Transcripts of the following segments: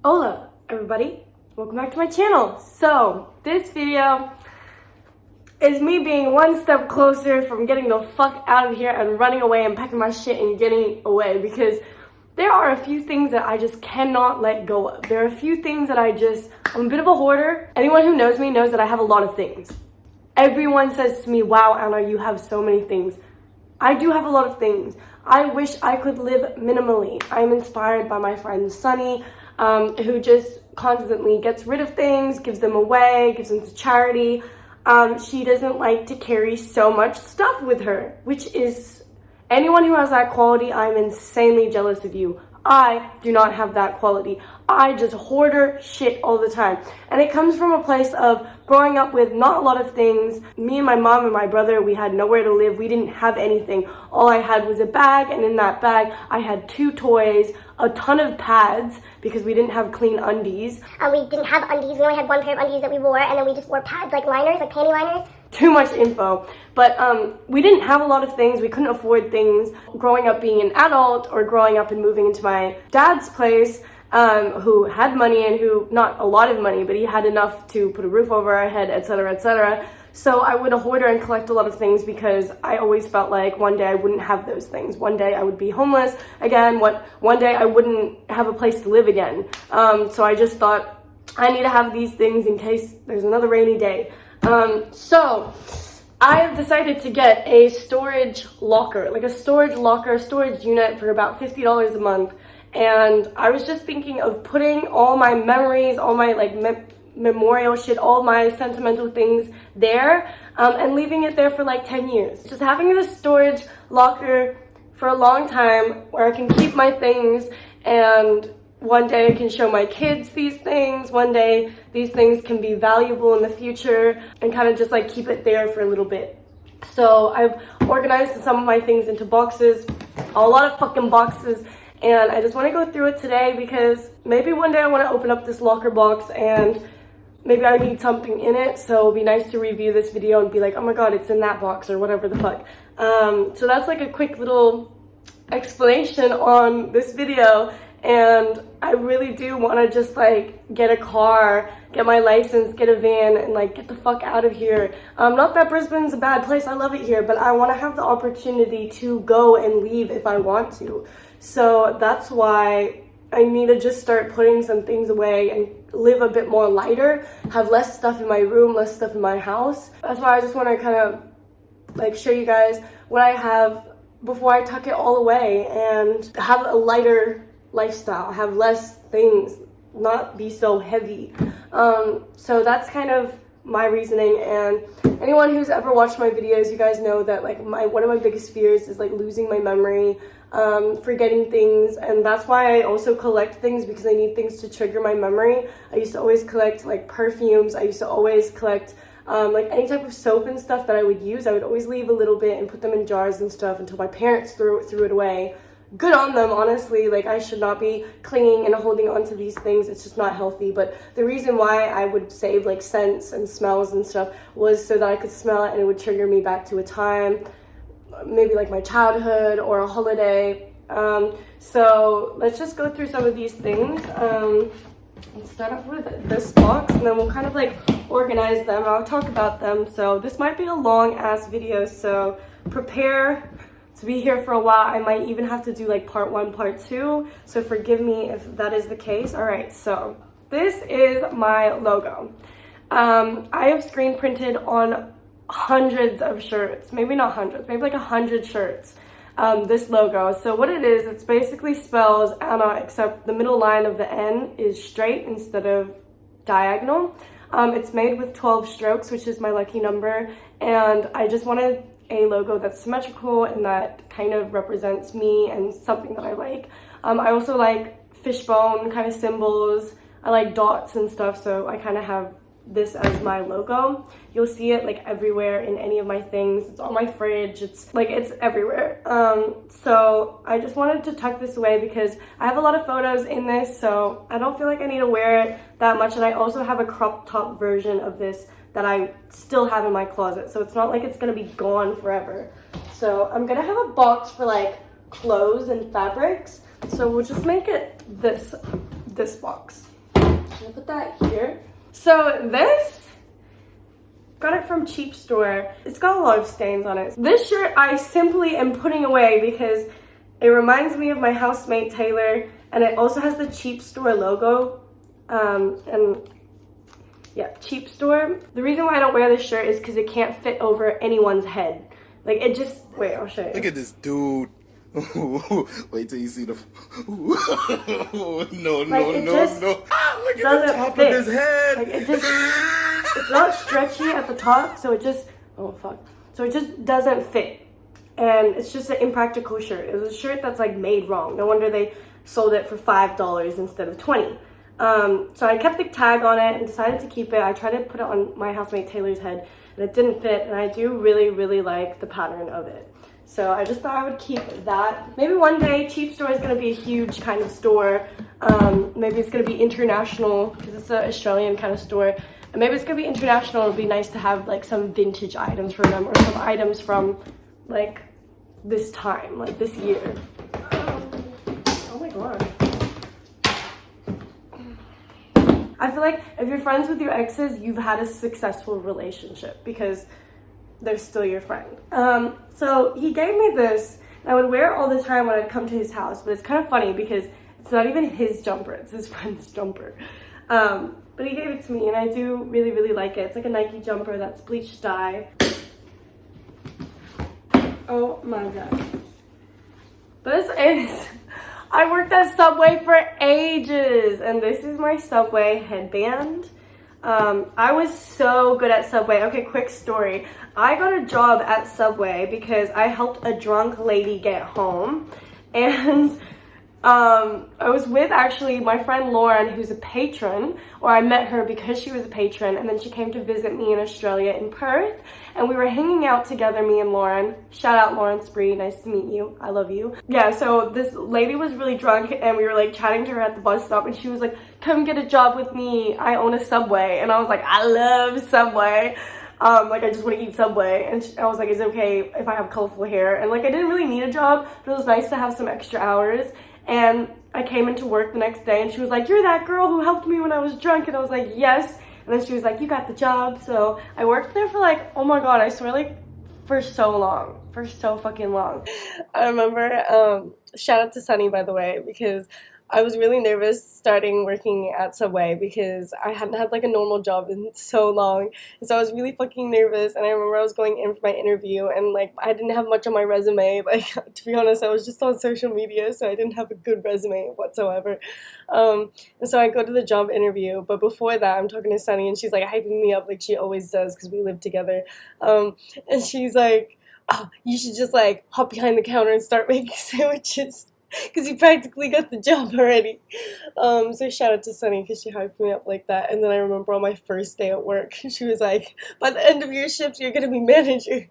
Hola everybody, welcome back to my channel. So this video is me being one step closer from getting the fuck out of here and running away and packing my shit and getting away, because there are a few things that I just cannot let go of. There are a few things that I'm a bit of a hoarder. Anyone who knows me knows that I have a lot of things. Everyone says to me, wow Anna, you have so many things. I do have a lot of things. I wish I could live minimally. I'm inspired by my friend Sunny, who just constantly gets rid of things, gives them away, gives them to charity. She doesn't like to carry so much stuff with her, which is, anyone who has that quality, I'm insanely jealous of you. I do not have that quality. I just hoarder shit all the time. And it comes from a place of growing up with not a lot of things. Me and my mom and my brother, we had nowhere to live. We didn't have anything. All I had was a bag, and in that bag, I had 2 toys, a ton of pads, because we didn't have clean undies. We didn't have undies. We only had one pair of undies that we wore, and then we just wore pads, like liners, like panty liners. Too much info. But we didn't have a lot of things. We couldn't afford things. Growing up being an adult, or growing up and moving into my dad's place, who had money and who, not a lot of money, but he had enough to put a roof over our head, etc., etc. So I would hoarder and collect a lot of things because I always felt like one day I wouldn't have those things. One day I would be homeless again. One day I wouldn't have a place to live again. So I just thought I need to have these things in case there's another rainy day. So I have decided to get a storage locker, like a storage unit for about $50 a month. And I was just thinking of putting all my memories, all my memorial shit, all my sentimental things there, and leaving it there for like 10 years. Just having this storage locker for a long time where I can keep my things, and one day I can show my kids these things. One day these things can be valuable in the future, and kind of just like keep it there for a little bit. So I've organized some of my things into boxes, a lot of fucking boxes. And I just want to go through it today because maybe one day I want to open up this locker box and maybe I need something in it. So it'll be nice to review this video and be like, oh my god, it's in that box or whatever the fuck. So that's like a quick little explanation on this video. And I really do want to just like get a car, get my license, get a van, and like get the fuck out of here. Not that Brisbane's a bad place, I love it here, but I want to have the opportunity to go and leave if I want to. So that's why I need to just start putting some things away and live a bit more lighter, have less stuff in my room, less stuff in my house. That's why I just want to kind of like show you guys what I have before I tuck it all away and have a lighter lifestyle, have less things, not be so heavy. So that's kind of my reasoning. And anyone who's ever watched my videos, you guys know that like one of my biggest fears is like losing my memory, forgetting things. And that's why I also collect things, because I need things to trigger my memory. I used to always collect like perfumes. I used to always collect like any type of soap and stuff that I would use. I would always leave a little bit and put them in jars and stuff until my parents threw it away. Good on them, honestly. Like, I should not be clinging and holding on to these things. It's just not healthy. But the reason why I would save like scents and smells and stuff was so that I could smell it and it would trigger me back to a time, maybe like my childhood or a holiday. So let's just go through some of these things. Let's start off with this box, and then we'll kind of like organize them. I'll talk about them. So this might be a long ass video, so prepare to be here for a while. I might even have to do like part 1, part 2, so forgive me if that is the case. All right, so this is my logo. I have screen printed on hundreds of shirts, maybe not hundreds, maybe like 100 shirts, this logo. So what it is, it's basically spells Anna, except the middle line of the N is straight instead of diagonal. It's made with 12 strokes, which is my lucky number, and I just wanted a logo that's symmetrical and that kind of represents me and something that I like. I also like fishbone kind of symbols. I like dots and stuff, so I kind of have this as my logo. You'll see it like everywhere in any of my things. It's on my fridge. It's like, it's everywhere. So I just wanted to tuck this away because I have a lot of photos in this, so I don't feel like I need to wear it that much. And I also have a crop top version of this that I still have in my closet, so it's not like it's gonna be gone forever. So I'm gonna have a box for like clothes and fabrics, so we'll just make it this box. Should I put that here? So this, got it from Cheap Store. It's got a lot of stains on it. This shirt I simply am putting away because it reminds me of my housemate Taylor, and it also has the Cheap Store logo. And yeah, Cheap Store. The reason why I don't wear this shirt is because it can't fit over anyone's head. Like it just, wait, I'll show you. Look at this dude. Wait till you see the. No. Look at the top fit. of his head. Like it's not stretchy at the top, so it just, oh fuck. So it just doesn't fit. And it's just an impractical shirt. It was a shirt that's like made wrong. No wonder they sold it for $5 instead of $20. So I kept the tag on it and decided to keep it. I tried to put it on my housemate Taylor's head and it didn't fit, and I do really like the pattern of it. So I just thought I would keep that. Maybe one day Cheap Store is going to be a huge kind of store. Maybe it's going to be international because it's an Australian kind of store. And maybe it's going to be international. It'll be nice to have like some vintage items from them, or some items from like this time, like this year. Oh my god. I feel like if you're friends with your exes, you've had a successful relationship because they're still your friend. So he gave me this, and I would wear it all the time when I'd come to his house, but it's kind of funny because it's not even his jumper, it's his friend's jumper. But he gave it to me, and I do really like it. It's like a Nike jumper that's bleached dye. Oh my god. This is, I worked at Subway for ages, and this is my Subway headband. I was so good at Subway. Okay, quick story. I got a job at Subway because I helped a drunk lady get home, and I was with actually my friend Lauren, who's a patron, or I met her because she was a patron, and then she came to visit me in Australia in Perth, and we were hanging out together, me and Lauren. Shout out Lauren Spree, nice to meet you, I love you. Yeah, so this lady was really drunk, and we were like chatting to her at the bus stop, and she was like, come get a job with me, I own a Subway. And I was like, I love Subway. Like I just want to eat Subway, and I was like, is it okay if I have colorful hair? And like I didn't really need a job, but it was nice to have some extra hours. And I came into work the next day, and she was like, you're that girl who helped me when I was drunk. And I was like, yes. And then she was like, you got the job. So I worked there for like, oh my god, I swear, like for so long, for so fucking long. I remember, shout out to Sunny, by the way, because I was really nervous starting working at Subway because I hadn't had like a normal job in so long, and so I was really fucking nervous. And I remember I was going in for my interview, and like I didn't have much on my resume. Like, to be honest, I was just on social media, so I didn't have a good resume whatsoever. And so I go to the job interview, but before that I'm talking to Sunny, and she's like hyping me up like she always does because we live together. And she's like, oh, you should just like hop behind the counter and start making sandwiches, because you practically got the job already. So shout out to Sunny because she hyped me up like that. And then I remember on my first day at work, she was like, by the end of your shift, you're going to be manager.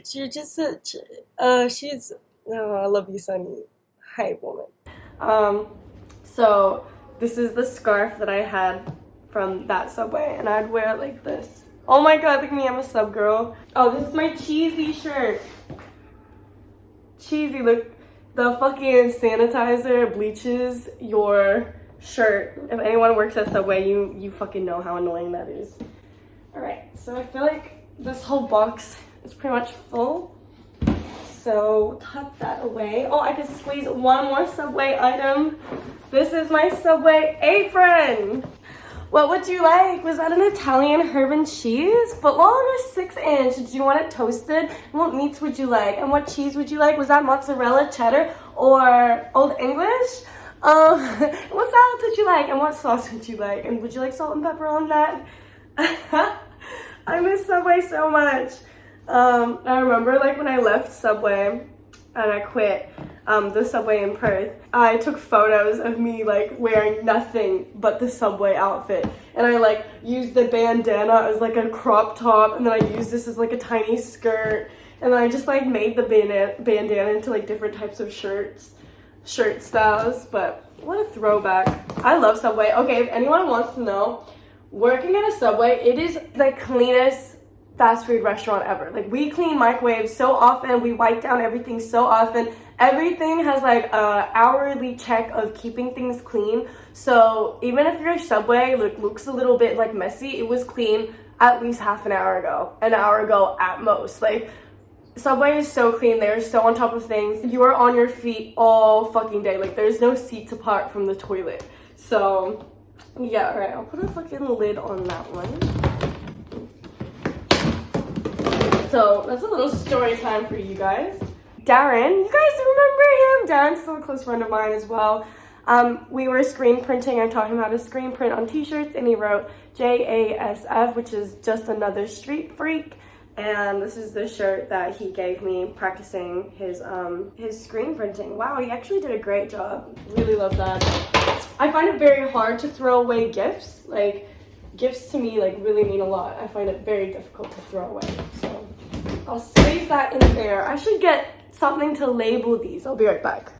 She's just such, I love you, Sunny. Hype woman. So this is the scarf that I had from that Subway, and I'd wear it like this. Oh my god, look at me, I'm a sub girl. Oh, this is my cheesy shirt. Cheesy, look. The fucking sanitizer bleaches your shirt. If anyone works at Subway, you fucking know how annoying that is. Alright, so I feel like this whole box is pretty much full. So tuck that away. Oh, I can squeeze one more Subway item. This is my Subway apron. What would you like? Was that an Italian herb and cheese? Footlong or 6-inch? Did you want it toasted? What meats would you like? And what cheese would you like? Was that mozzarella, cheddar, or Old English? What salads would you like? And what sauce would you like? And would you like salt and pepper on that? I miss Subway so much. I remember like when I left Subway and I quit the Subway in Perth, I took photos of me like wearing nothing but the Subway outfit, and I like used the bandana as like a crop top, and then I used this as like a tiny skirt, and then I just like made the bandana into like different types of shirt styles. But what a throwback. I love Subway. Okay, if anyone wants to know, working at a Subway, it is the cleanest fast food restaurant ever. Like, we clean microwaves so often, we wipe down everything so often. everything has like a hourly check of keeping things clean. So even if your Subway looks a little bit like messy, it was clean at least half an hour ago at most. Like, Subway is so clean. They're so on top of things. You are on your feet all fucking day. Like, there's no seats apart from the toilet. So yeah, all right, I'll put a fucking lid on that one. So that's a little story time for you guys. Darren, you guys remember him? Darren's still a close friend of mine as well. We were screen printing. I taught him how to screen print on t-shirts, and he wrote JASF, which is just another street freak. And this is the shirt that he gave me practicing his screen printing. Wow, he actually did a great job. Really love that. I find it very hard to throw away gifts. Like, gifts to me like really mean a lot. I find it very difficult to throw away. So I'll squeeze that in there. I should get something to label these. I'll be right back.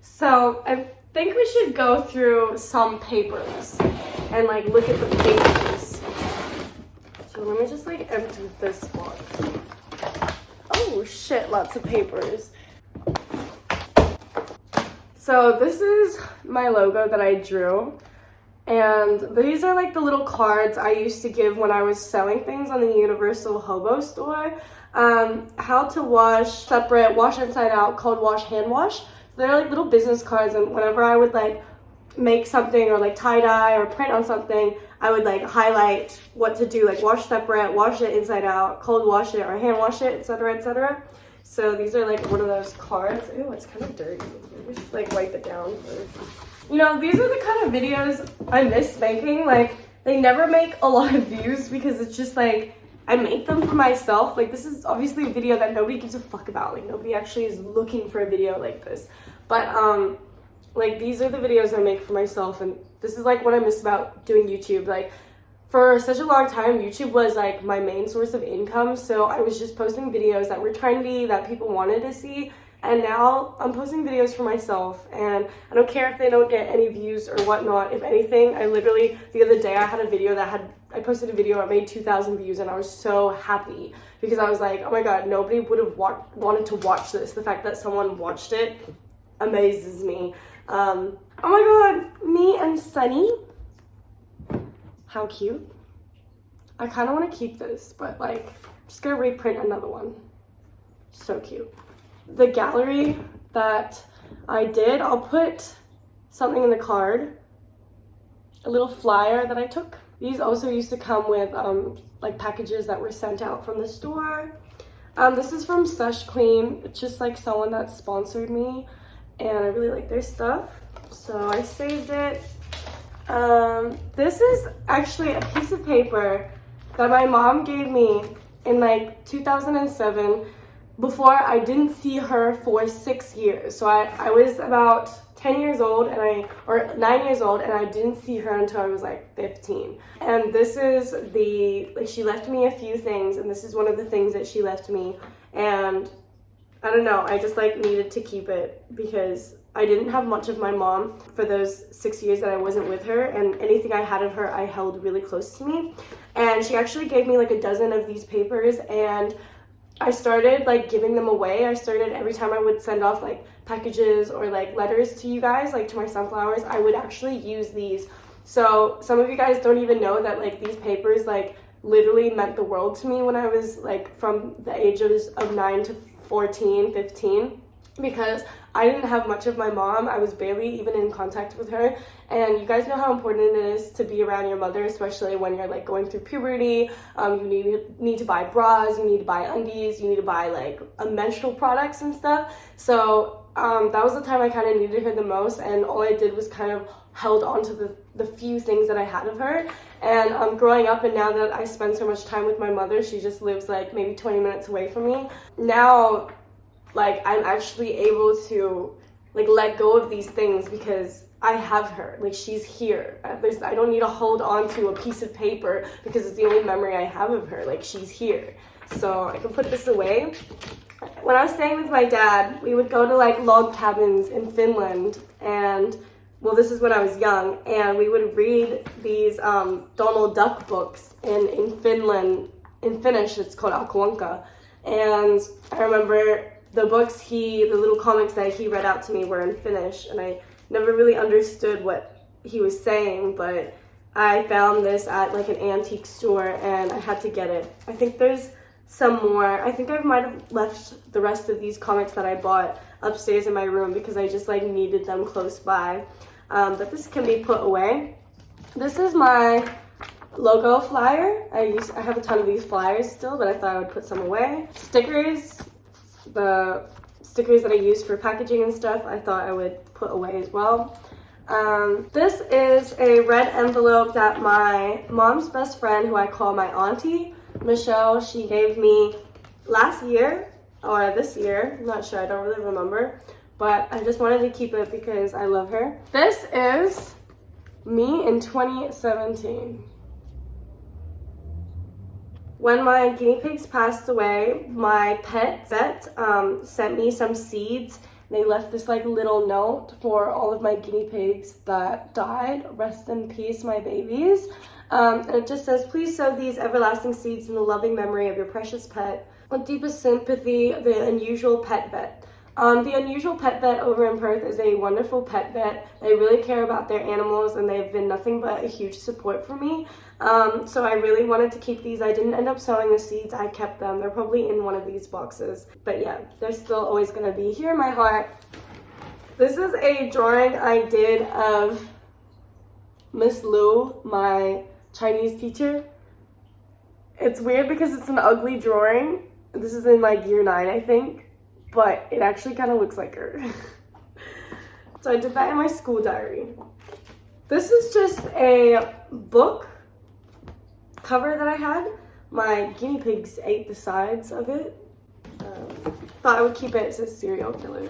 So I think we should go through some papers and like look at the pages. So let me just like empty this box. Oh shit, lots of papers. So this is my logo that I drew. And these are like the little cards I used to give when I was selling things on the Universal Hobo store. How to wash separate, wash inside out, cold wash, hand wash. They're like little business cards, and whenever I would like make something or like tie-dye or print on something, I would like highlight what to do, like wash separate, wash it inside out, cold wash it, or hand wash it, etc., etc. So these are like one of those cards. Ooh, it's kind of dirty. We should like wipe it down first. You know, these are the kind of videos I miss making. Like, they never make a lot of views because it's just like, I make them for myself. Like, this is obviously a video that nobody gives a fuck about. Like, nobody actually is looking for a video like this. But, like, these are the videos I make for myself, and this is, like, what I miss about doing YouTube. Like, for such a long time, YouTube was, like, my main source of income, so I was just posting videos that were trendy, that people wanted to see, and now I'm posting videos for myself, and I don't care if they don't get any views or whatnot. If anything, I literally, the other day, I posted a video that made 2,000 views, and I was so happy because I was like, oh my god, nobody would have wanted to watch this. The fact that someone watched it amazes me. Oh my god, me and Sunny. How cute. I kind of want to keep this, but like, I'm just gonna reprint another one. So cute. The gallery that I did, I'll put something in the card, a little flyer that I took. These also used to come with like packages that were sent out from the store. This is from Sesh Queen. It's just like someone that sponsored me, and I really like their stuff, so I saved it. This is actually a piece of paper that my mom gave me in like 2007. Before I didn't see her for 6 years. So I was about 10 years old or 9 years old, and I didn't see her until I was like 15. And this is she left me a few things, and this is one of the things that she left me. And I don't know, I just like needed to keep it because I didn't have much of my mom for those 6 years that I wasn't with her, and anything I had of her I held really close to me. And she actually gave me like a dozen of these papers, and I started like giving them away. I started every time I would send off like packages or like letters to you guys, like to my sunflowers, I would actually use these. So some of you guys don't even know that like these papers like literally meant the world to me when I was like from the ages of 9 to 14, 15. Because I didn't have much of my mom. I was barely even in contact with her. And you guys know how important it is to be around your mother, especially when you're like going through puberty. You need to buy bras, you need to buy undies, you need to buy like menstrual products and stuff. So that was the time I kind of needed her the most, and all I did was kind of held on to the few things that I had of her. And growing up, and now that I spend so much time with my mother, she just lives like maybe 20 minutes away from me. Now, like, I'm actually able to like let go of these things because I have her. Like, she's here. I don't need to hold on to a piece of paper because it's the only memory I have of her. Like, she's here. So I can put this away. When I was staying with my dad, we would go to like log cabins in Finland, and well, this is when I was young, and we would read these Donald Duck books in Finland. In Finnish, it's called Akuanka. And I remember the little comics that he read out to me were in Finnish, and I never really understood what he was saying, but I found this at like an antique store and I had to get it. I think there's some more. I think I might have left the rest of these comics that I bought upstairs in my room because I just like needed them close by. But this can be put away. This is my logo flyer. I have a ton of these flyers still, but I thought I would put some away. Stickers, the stickers that I use for packaging and stuff, I thought I would put away as well. This is a red envelope that my mom's best friend, who I call my auntie, Michelle, she gave me last year or this year. I'm not sure, I don't really remember, but I just wanted to keep it because I love her. This is me in 2017. When my guinea pigs passed away, my pet vet sent me some seeds. They left this like little note for all of my guinea pigs that died. Rest in peace, my babies. And it just says, please sow these everlasting seeds in the loving memory of your precious pet. With deepest sympathy, the Unusual Pet Vet. The Unusual Pet Vet over in Perth is a wonderful pet vet. They really care about their animals and they've been nothing but a huge support for me. So I really wanted to keep these. I didn't end up sowing the seeds, I kept them. They're probably in one of these boxes. But yeah, they're still always gonna be here in my heart. This is a drawing I did of Miss Lu, my Chinese teacher. It's weird because it's an ugly drawing. This is in like year 9, I think, but it actually kind of looks like her. So I did that in my school diary. This is just a book cover that I had. My guinea pigs ate the sides of it. Thought I would keep it. It says serial killer.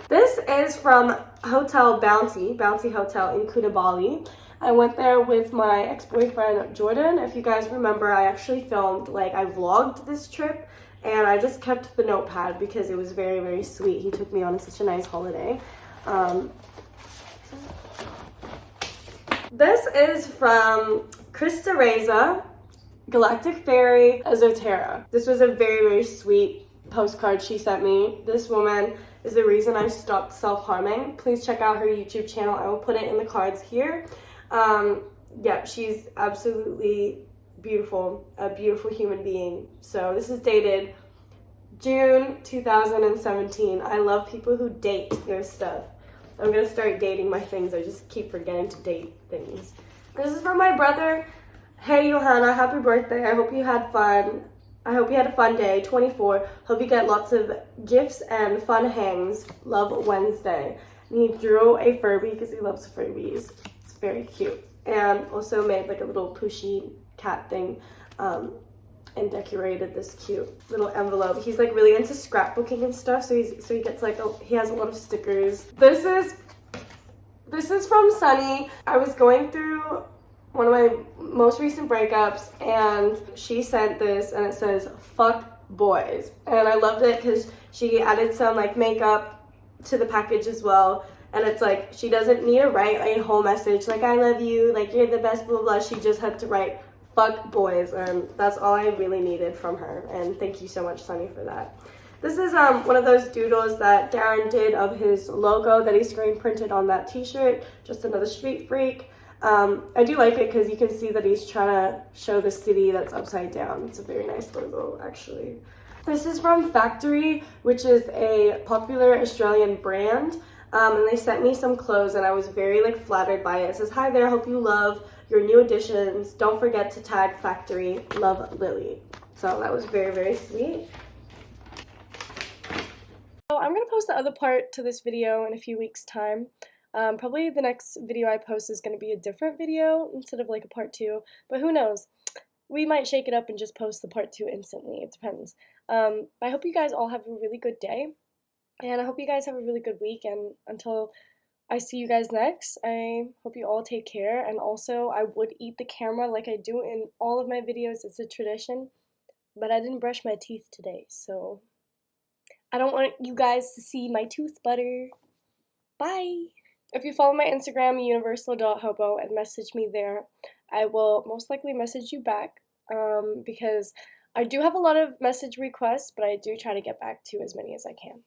This is from Hotel Bounty Hotel in Kuta, Bali. I went there with my ex-boyfriend Jordan. If you guys remember, I actually filmed, like I vlogged this trip, and I just kept the notepad because it was very, very sweet. He took me on such a nice holiday. This is from Krista Reza, Galactic Fairy Esoterra. This was a very, very sweet postcard she sent me. This woman is the reason I stopped self-harming. Please check out her YouTube channel. I will put it in the cards here. Yeah, she's absolutely beautiful, a beautiful human being. So this is dated June 2017. I love people who date their stuff. I'm gonna start dating my things. I just keep forgetting to date things. This is from my brother. Hey Johanna, happy birthday. I hope you had fun. I hope you had a fun day, 24. Hope you get lots of gifts and fun hangs. Love Wednesday. And he drew a Furby because he loves Furbies. It's very cute. And also made like a little pushy cat thing and decorated this cute little envelope. He's like really into scrapbooking and stuff, so he gets like he has a lot of stickers. This is from Sunny. I was going through one of my most recent breakups and she sent this and it says fuck boys, and I loved it because she added some like makeup to the package as well, and it's like she doesn't need to write a whole message like I love you, like you're the best, blah blah blah. She just had to write fuck boys, and that's all I really needed from her, and thank you so much Sunny for that. This is one of those doodles that Darren did of his logo that he screen printed on that t-shirt, just another street freak. I do like it because you can see that he's trying to show the city that's upside down. It's a very nice logo, actually. This is from Factory, which is a popular Australian brand. And they sent me some clothes and I was very like flattered by it. It says, hi there, hope you love your new additions. Don't forget to tag Factory, love Lily. So that was very, very sweet. So I'm gonna post the other part to this video in a few weeks' time. Probably the next video I post is going to be a different video instead of like a part 2, but who knows? We might shake it up and just post the part 2 instantly. It depends. I hope you guys all have a really good day, and I hope you guys have a really good week, and until I see you guys next, I hope you all take care. And also, I would eat the camera like I do in all of my videos. It's a tradition, but I didn't brush my teeth today, so I don't want you guys to see my tooth butter. Bye! If you follow my Instagram, universal.hobo, and message me there, I will most likely message you back because I do have a lot of message requests, but I do try to get back to as many as I can.